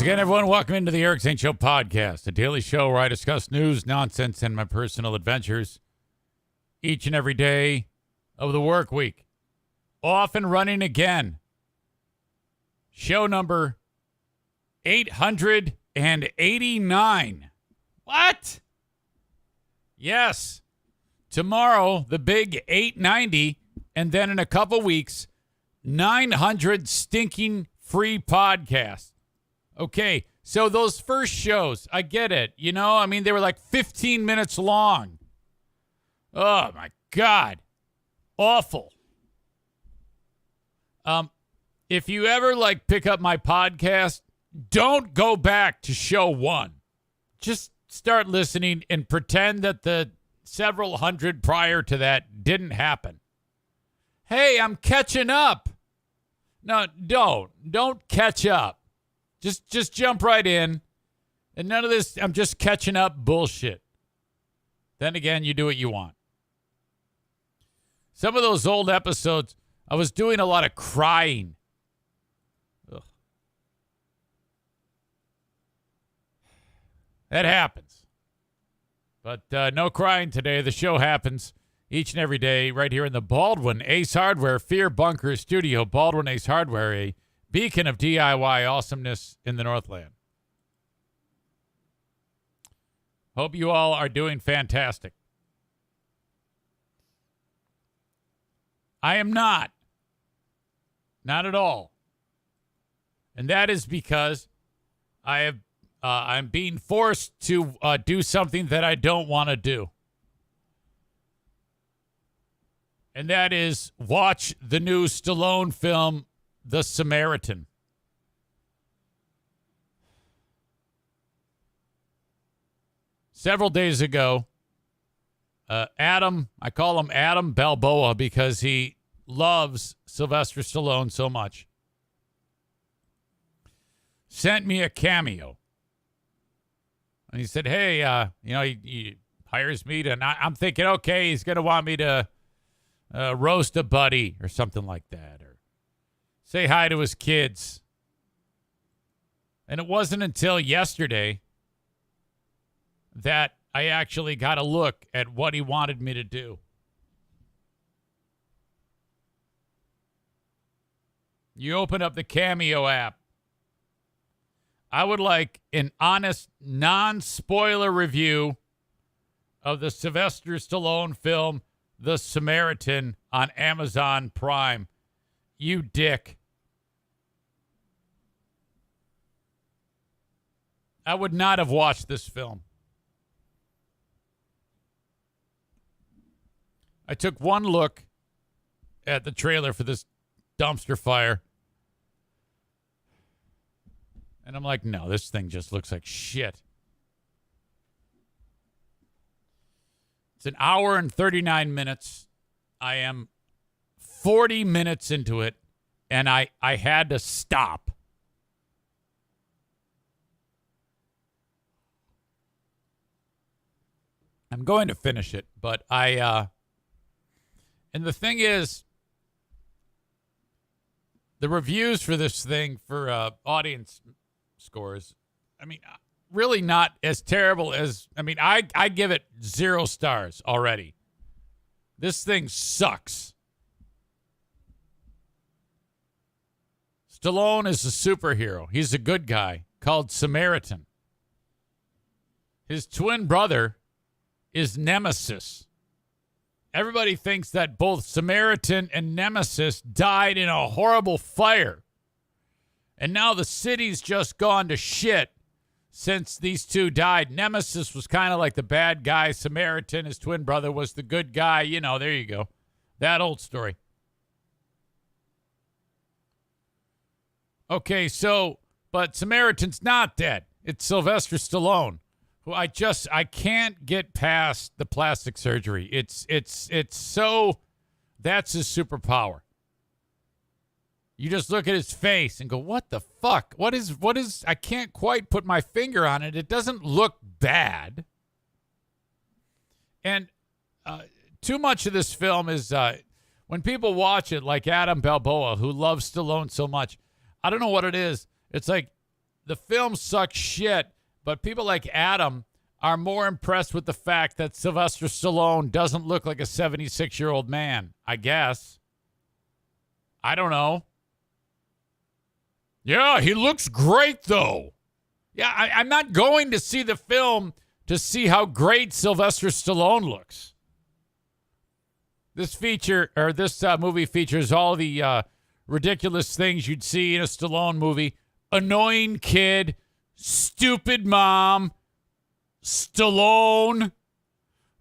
again, everyone. Welcome into the Eric St. Show podcast, a daily show where I discuss news, nonsense, and my personal adventures each and every day of the work week. Off and running again. Show number 889. What? Yes. Tomorrow, the big 890, and then in a couple weeks, 900 stinking free podcasts. Okay, so those first shows, I get it. You know, I mean, they were like 15 minutes long. Oh, my God. Awful. If you ever, pick up my podcast, don't go back to show one. Just start listening and pretend that the several hundred prior to that didn't happen. Hey, I'm catching up. No, don't catch up. Just jump right in. And none of this, I'm just catching up bullshit. Then again, you do what you want. Some of those old episodes, I was doing a lot of crying. Ugh. That happens. But no crying today. The show happens each and every day right here in the Baldwin Ace Hardware Fear Bunker Studio. Baldwin Ace Hardware, a beacon of DIY awesomeness in the Northland. Hope you all are doing fantastic. I am not. Not at all. And that is because I'm being forced to do something that I don't want to do. And that is watch the new Stallone film, The Samaritan. Several days ago, Adam, I call him Adam Balboa because he loves Sylvester Stallone so much, sent me a cameo. And he said, hey, he hires me to, and I'm thinking, okay, he's going to want me to roast a buddy or something like that, or say hi to his kids. And it wasn't until yesterday that I actually got a look at what he wanted me to do. You open up the Cameo app. I would like an honest, non-spoiler review of the Sylvester Stallone film, The Samaritan, on Amazon Prime. You dick. I would not have watched this film. I took one look at the trailer for this dumpster fire, and I'm like, no, this thing just looks like shit. It's an hour and 39 minutes. I am 40 minutes into it, and I had to stop. I'm going to finish it, but and the thing is, the reviews for this thing for audience scores, I mean, really not as terrible as, I give it 0 stars already. This thing sucks. Stallone is a superhero. He's a good guy called Samaritan. His twin brother is Nemesis. Everybody thinks that both Samaritan and Nemesis died in a horrible fire. And now the city's just gone to shit since these two died. Nemesis was kind of like the bad guy. Samaritan, his twin brother, was the good guy. You know, there you go. That old story. Okay, but Samaritan's not dead. It's Sylvester Stallone, who I can't get past the plastic surgery. It's so, that's his superpower. You just look at his face and go, what the fuck? What is, I can't quite put my finger on it. It doesn't look bad. And too much of this film is, when people watch it, like Adam Balboa, who loves Stallone so much, I don't know what it is. It's like the film sucks shit, but people like Adam are more impressed with the fact that Sylvester Stallone doesn't look like a 76-year-old man, I guess. I don't know. Yeah, he looks great, though. Yeah, I'm not going to see the film to see how great Sylvester Stallone looks. This movie features all the ridiculous things you'd see in a Stallone movie. Annoying kid, stupid mom, Stallone,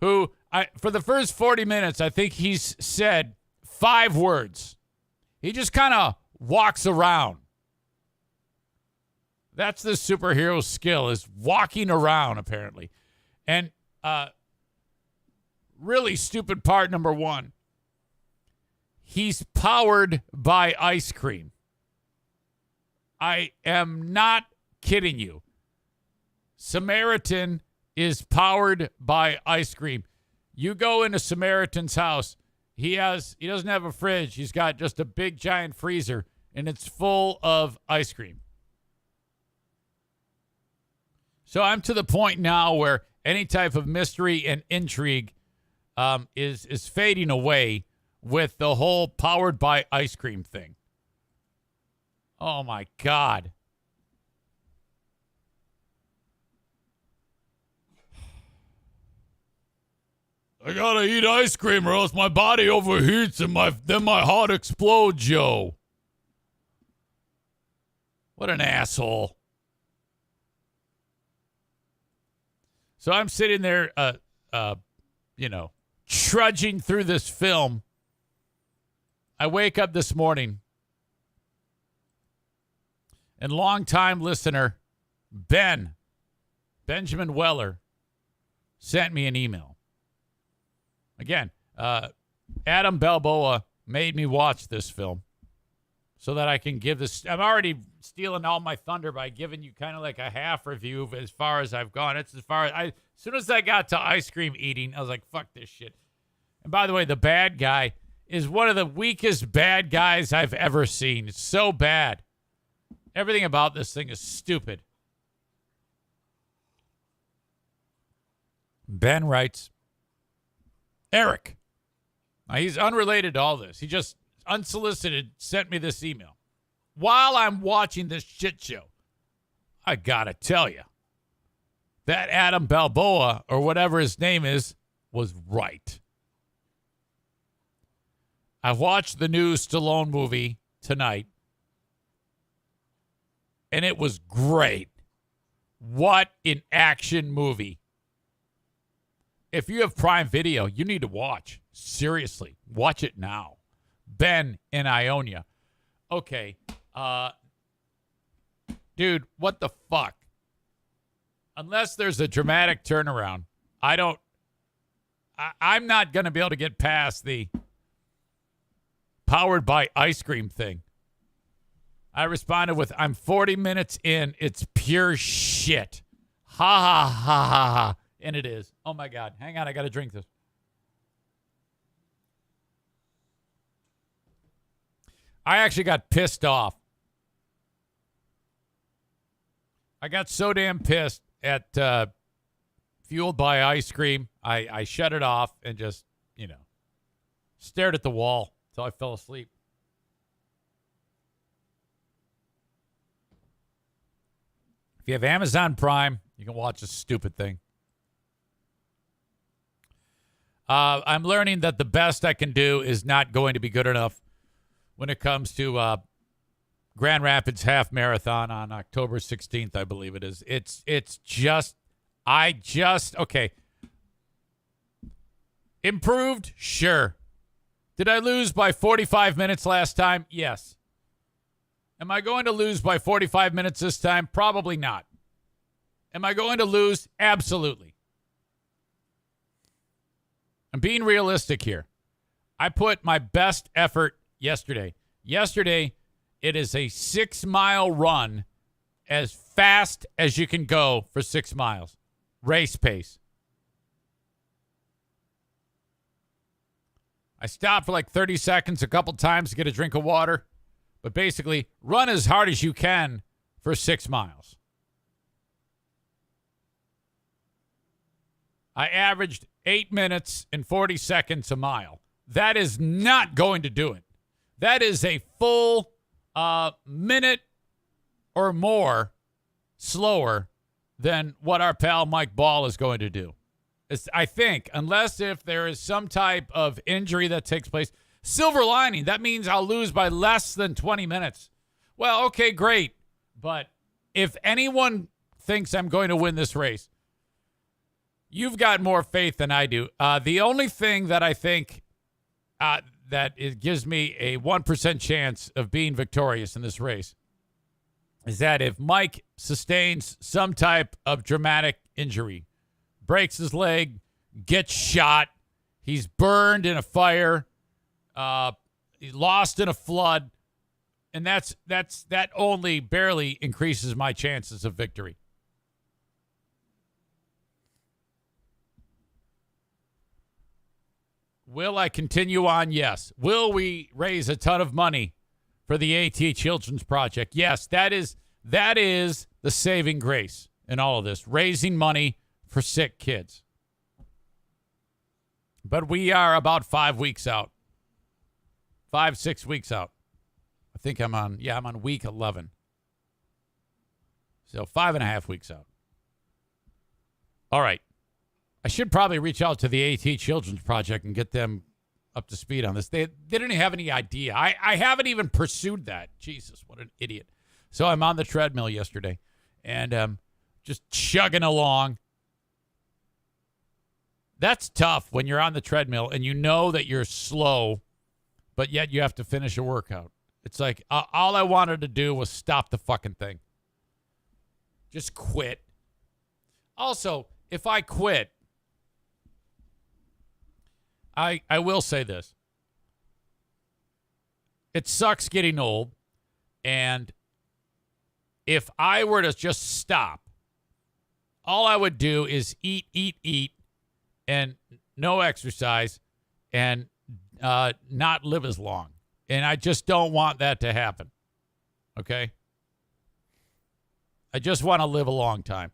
who for the first 40 minutes, I think he's said 5 words. He just kind of walks around. That's the superhero skill, is walking around, apparently. And really stupid part number 1. He's powered by ice cream. I am not kidding you. Samaritan is powered by ice cream. You go into Samaritan's house, he doesn't have a fridge. He's got just a big giant freezer, and it's full of ice cream. So I'm to the point now where any type of mystery and intrigue is fading away with the whole powered by ice cream thing. Oh, my God. I gotta eat ice cream or else my body overheats and then my heart explodes, yo. What an asshole. So I'm sitting there, trudging through this film. I wake up this morning, and longtime listener Benjamin Weller sent me an email. Again, Adam Balboa made me watch this film so that I can give this. I'm already stealing all my thunder by giving you kind of like a half review of as far as I've gone. It's as soon as I got to ice cream eating, I was like, fuck this shit. And by the way, the bad guy is one of the weakest bad guys I've ever seen. It's so bad. Everything about this thing is stupid. Ben writes, Eric. Now, he's unrelated to all this. He just unsolicited sent me this email. While I'm watching this shit show, I gotta tell you, that Adam Balboa, or whatever his name is, was right. I watched the new Stallone movie tonight, and it was great. What an action movie. If you have Prime Video, you need to watch. Seriously, watch it now. Ben in Ionia. Okay. Dude, what the fuck? Unless there's a dramatic turnaround, I'm not going to be able to get past the powered by ice cream thing. I responded with, I'm 40 minutes in. It's pure shit. Ha, ha, ha, ha, ha. And it is. Oh, my God. Hang on. I got to drink this. I actually got pissed off. I got so damn pissed at Fueled by Ice Cream. I shut it off and just, stared at the wall until I fell asleep. If you have Amazon Prime, you can watch this stupid thing. I'm learning that the best I can do is not going to be good enough when it comes to Grand Rapids Half Marathon on October 16th, I believe it is. It's just, okay. Improved? Sure. Did I lose by 45 minutes last time? Yes. Am I going to lose by 45 minutes this time? Probably not. Am I going to lose? Absolutely. I'm being realistic here. I put my best effort yesterday. Yesterday, it is a 6-mile run as fast as you can go for 6 miles. Race pace. I stopped for like 30 seconds a couple times to get a drink of water. But basically, run as hard as you can for 6 miles. I averaged 8 minutes and 40 seconds a mile. That is not going to do it. That is a full minute or more slower than what our pal Mike Ball is going to do. I think, unless if there is some type of injury that takes place. Silver lining, that means I'll lose by less than 20 minutes. Well, okay, great. But if anyone thinks I'm going to win this race, you've got more faith than I do. The only thing that I think that it gives me a 1% chance of being victorious in this race is that if Mike sustains some type of dramatic injury, breaks his leg, gets shot, he's burned in a fire, he's lost in a flood, and that only barely increases my chances of victory. Will I continue on? Yes. Will we raise a ton of money for the AT Children's Project? Yes, that is the saving grace in all of this, raising money for sick kids. But we are about 5 weeks out. 5-6 weeks out. I think I'm on week 11. So 5.5 weeks out. All right. I should probably reach out to the AT Children's Project and get them up to speed on this. They didn't have any idea. I haven't even pursued that. Jesus, what an idiot. So I'm on the treadmill yesterday and just chugging along. That's tough when you're on the treadmill and you know that you're slow, but yet you have to finish a workout. It's like all I wanted to do was stop the fucking thing. Just quit. Also, if I quit, I will say this. It sucks getting old, and if I were to just stop, all I would do is eat, and no exercise, and not live as long. And I just don't want that to happen. Okay? I just want to live a long time.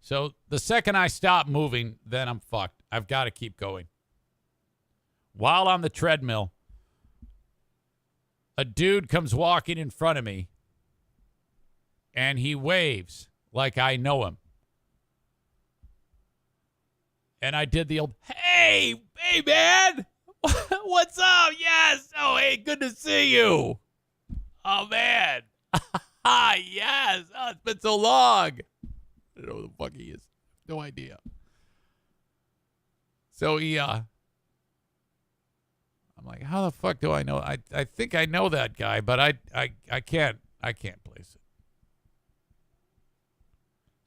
So the second I stop moving, then I'm fucked. I've got to keep going. While on the treadmill, a dude comes walking in front of me, and he waves like I know him. And I did the old, hey, man, what's up? Yes. Oh, hey, good to see you. Oh, man. Yes. Oh, it's been so long. I don't know who the fuck he is. No idea. So I'm like, how the fuck do I know? I think I know that guy, but I can't place it.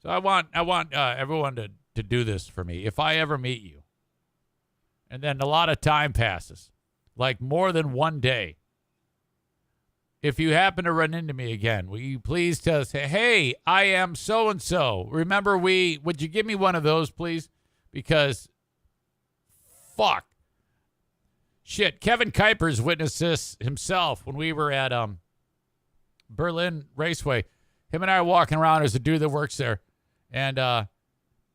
So I want everyone to do this for me. If I ever meet you, and then a lot of time passes, like more than one day, if you happen to run into me again, will you please tell us, hey, I am so-and-so. Remember, would you give me one of those, please? Because, fuck. Shit, Kevin Kuipers witnessed this himself when we were at Berlin Raceway. Him and I are walking around. There's a dude that works there. And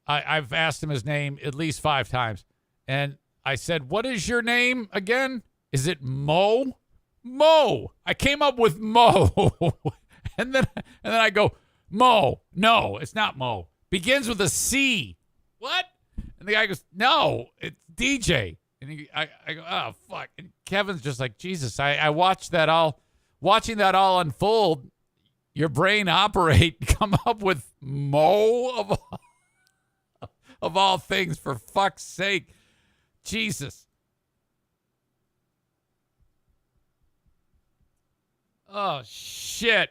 I've asked him his name at least 5 times. And I said, what is your name again? Is it Mo? Mo. I came up with Mo. and then I go, Mo. No, it's not Mo. Begins with a C. What? And the guy goes, no, it's DJ. And I go, oh, fuck. And Kevin's just like, Jesus, I watched that all, watching that all unfold, your brain operate, come up with Mo of all things, for fuck's sake. Jesus. Oh, shit.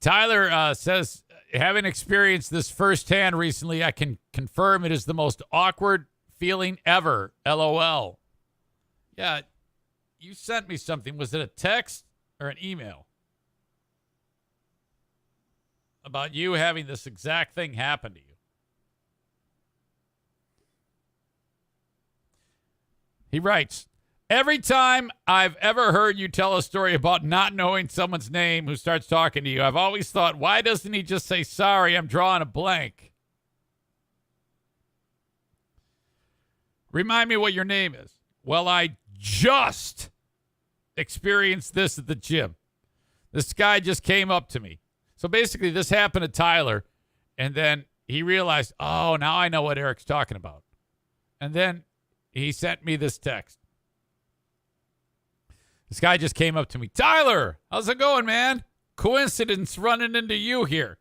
Tyler says, having experienced this firsthand recently, I can confirm it is the most awkward feeling ever. LOL. Yeah, you sent me something. Was it a text or an email about you having this exact thing happen to you? He writes, Every time I've ever heard you tell a story about not knowing someone's name who starts talking to you, I've always thought, why doesn't he just say, sorry, I'm drawing a blank? Remind me what your name is. Well, I just experienced this at the gym. This guy just came up to me. So basically, this happened to Tyler, and then he realized, oh, now I know what Eric's talking about. And then he sent me this text. This guy just came up to me. Tyler, how's it going, man? Coincidence running into you here.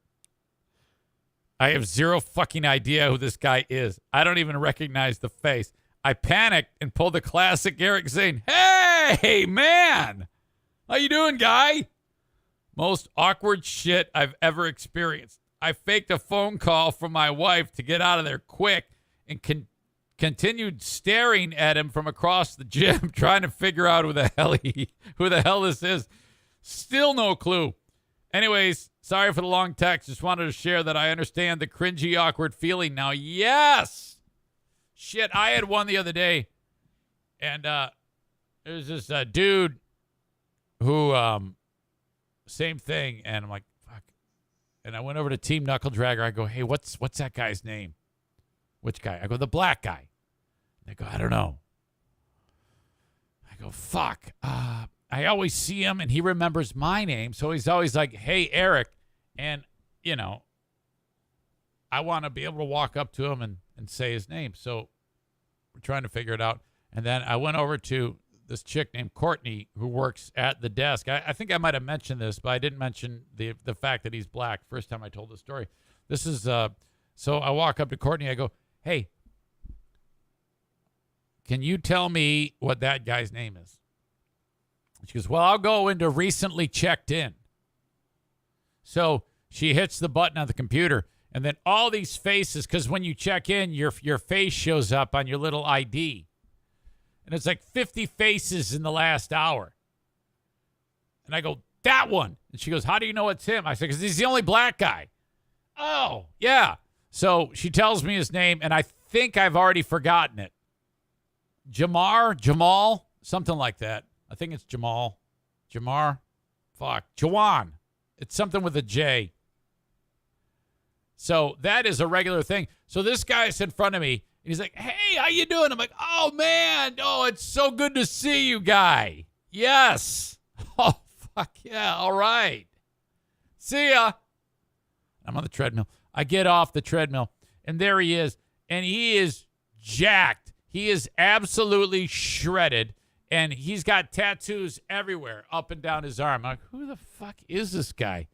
I have zero fucking idea who this guy is. I don't even recognize the face. I panicked and pulled the classic Eric Zane. Hey, man. How you doing, guy? Most awkward shit I've ever experienced. I faked a phone call from my wife to get out of there quick and continued staring at him from across the gym, trying to figure out who the hell this is. Still no clue. Anyways, sorry for the long text. Just wanted to share that I understand the cringy, awkward feeling now. Yes! Shit, I had one the other day, and there's this dude who, same thing, and I'm like, fuck. And I went over to Team Knuckle Dragger. I go, hey, what's that guy's name? Which guy? I go, the black guy. They go, I don't know. I go, fuck. I always see him, and he remembers my name, so he's always like, hey, Eric. And, you know, I want to be able to walk up to him and say his name. So we're trying to figure it out. And then I went over to this chick named Courtney who works at the desk. I think I might have mentioned this, but I didn't mention the fact that he's black. First time I told the story. This is, so I walk up to Courtney. I go, hey, can you tell me what that guy's name is? She goes, well, I'll go into recently checked in. So she hits the button on the computer, and then all these faces, because when you check in, your face shows up on your little ID. And it's like 50 faces in the last hour. And I go, that one. And she goes, how do you know it's him? I said, because he's the only black guy. Oh, yeah. So she tells me his name, and I think I've already forgotten it. Jamal, something like that. I think it's Jamal. Jamar? Fuck. Jawan. It's something with a J. So that is a regular thing. So this guy's in front of me, and he's like, hey, how you doing? I'm like, oh, man. Oh, it's so good to see you, guy. Yes. Oh, fuck yeah. All right. See ya. I'm on the treadmill. I get off the treadmill, and there he is, and he is jacked. He is absolutely shredded, and he's got tattoos everywhere up and down his arm. I'm like, who the fuck is this guy?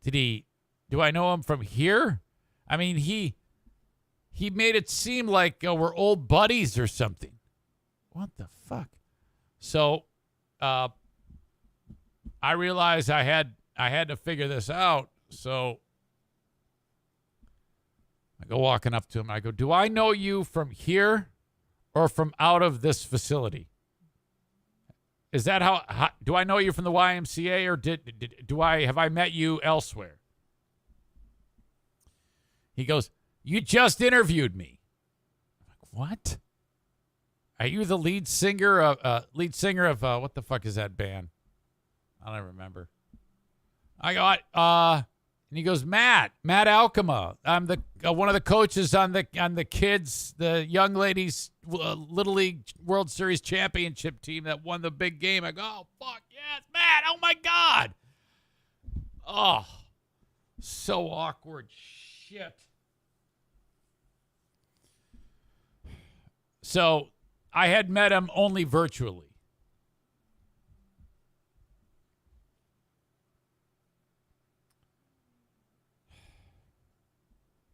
Do I know him from here? I mean, he made it seem like we're old buddies or something. What the fuck? So I realized I had to figure this out. So I go walking up to him. I go, do I know you from here or from out of this facility? Is that how do I know you from the YMCA, or have I met you elsewhere? He goes, you just interviewed me. I'm like, what? Are you the lead singer of what the fuck is that band? I don't remember. I got and he goes, Matt Alcama. I'm the one of the coaches on the kids, the young ladies Little League World Series championship team that won the big game. I go, oh fuck yes, Matt! Oh my god! Oh, so awkward. Shit. So I had met him only virtually.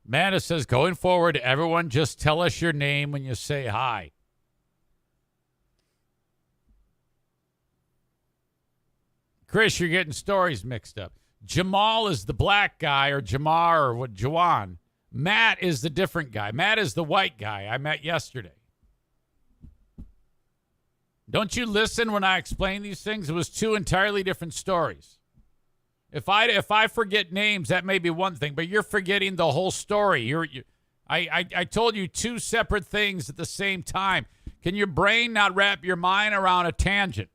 Amanda says, going forward, everyone just tell us your name when you say hi. Chris, you're getting stories mixed up. Jamal is the black guy, or Jamar, or what? Jawan. Matt is the different guy. Matt is the white guy I met yesterday. Don't you listen when I explain these things? It was two entirely different stories. If I forget names, that may be one thing, but you're forgetting the whole story. I told you two separate things at the same time Can your brain not wrap your mind around a tangent?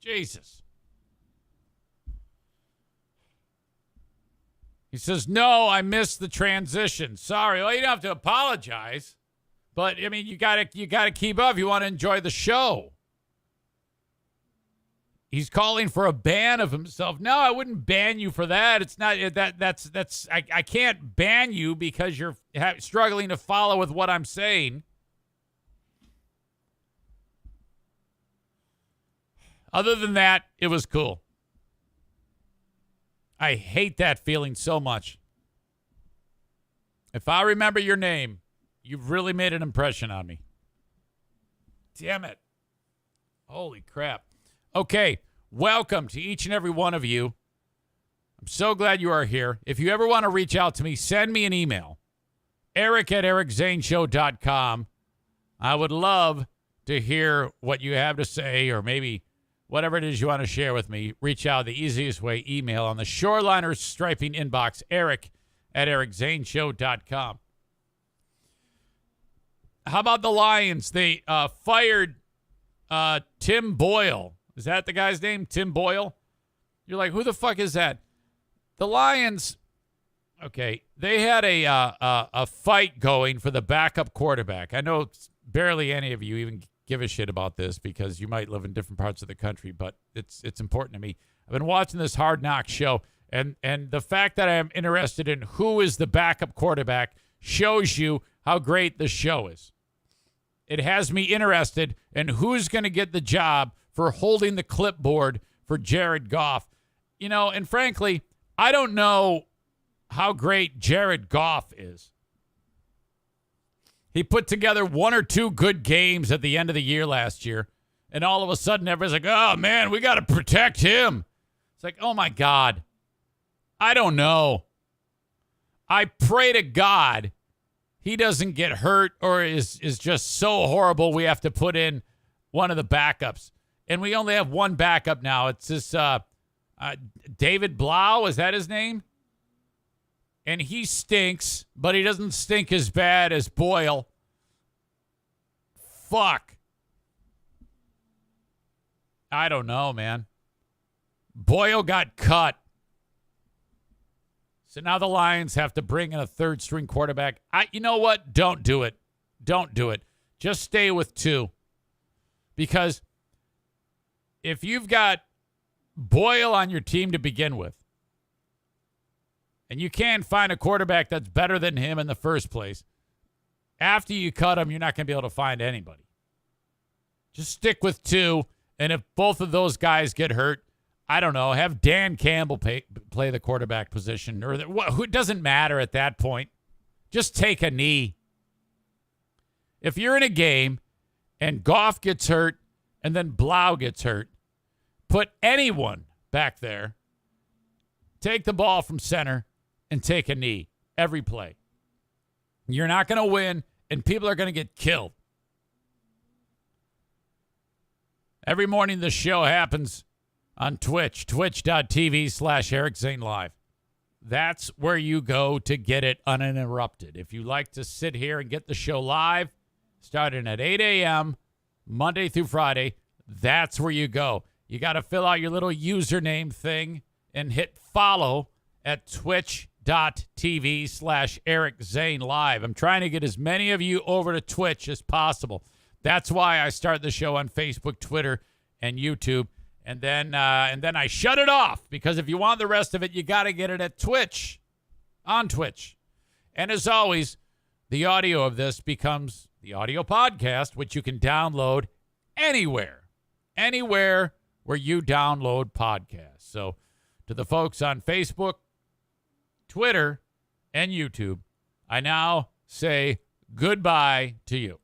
Jesus. He says, no, I missed the transition. Sorry. Well, you don't have to apologize. But, I mean, you gotta keep up if you want to enjoy the show. He's calling for a ban of himself. No, I wouldn't ban you for that. It's not I can't ban you because you're struggling to follow with what I'm saying. Other than that, it was cool. I hate that feeling so much. If I remember your name, you've really made an impression on me. Damn it. Holy crap. Okay, welcome to each and every one of you. I'm so glad you are here. If you ever want to reach out to me, send me an email. Eric@ericzaneshow.com. I would love to hear what you have to say, or maybe whatever it is you want to share with me. Reach out the easiest way, email on the Shoreliner Striping inbox, Eric@ericzaneshow.com. How about the Lions? They fired Tim Boyle. Is that the guy's name? Tim Boyle? You're like, who the fuck is that? The Lions, okay, they had a fight going for the backup quarterback. I know barely any of you even give a shit about this because you might live in different parts of the country, but it's important to me. I've been watching this Hard Knocks show, and the fact that I am interested in who is the backup quarterback shows you how great the show is. It has me interested in who's going to get the job for holding the clipboard for Jared Goff. You know, and frankly, I don't know how great Jared Goff is. He put together one or two good games at the end of the year last year, and all of a sudden everybody's like, oh, man, we got to protect him. It's like, oh, my God. I don't know. I pray to God he doesn't get hurt or is just so horrible we have to put in one of the backups. And we only have one backup now. It's this David Blau. Is that his name? And he stinks, but he doesn't stink as bad as Boyle. Fuck. I don't know, man. Boyle got cut. So now the Lions have to bring in a third-string quarterback. You know what? Don't do it. Don't do it. Just stay with two. Because if you've got Boyle on your team to begin with, and you can't find a quarterback that's better than him in the first place, after you cut him, you're not going to be able to find anybody. Just stick with two, and if both of those guys get hurt, I don't know, have Dan Campbell play the quarterback position. Or it doesn't matter at that point. Just take a knee. If you're in a game and Goff gets hurt and then Blau gets hurt, put anyone back there, take the ball from center, and take a knee every play. You're not going to win, and people are going to get killed. Every morning this show happens on Twitch, twitch.tv/Eric Zane Live. That's where you go to get it uninterrupted. If you like to sit here and get the show live, starting at 8 a.m., Monday through Friday, that's where you go. You got to fill out your little username thing and hit follow at twitch.tv/Eric Zane Live. I'm trying to get as many of you over to Twitch as possible. That's why I start the show on Facebook, Twitter, and YouTube. And then I shut it off, because if you want the rest of it, you got to get it at Twitch, on Twitch. And as always, the audio of this becomes the audio podcast, which you can download anywhere where you download podcasts. So to the folks on Facebook, Twitter, and YouTube, I now say goodbye to you.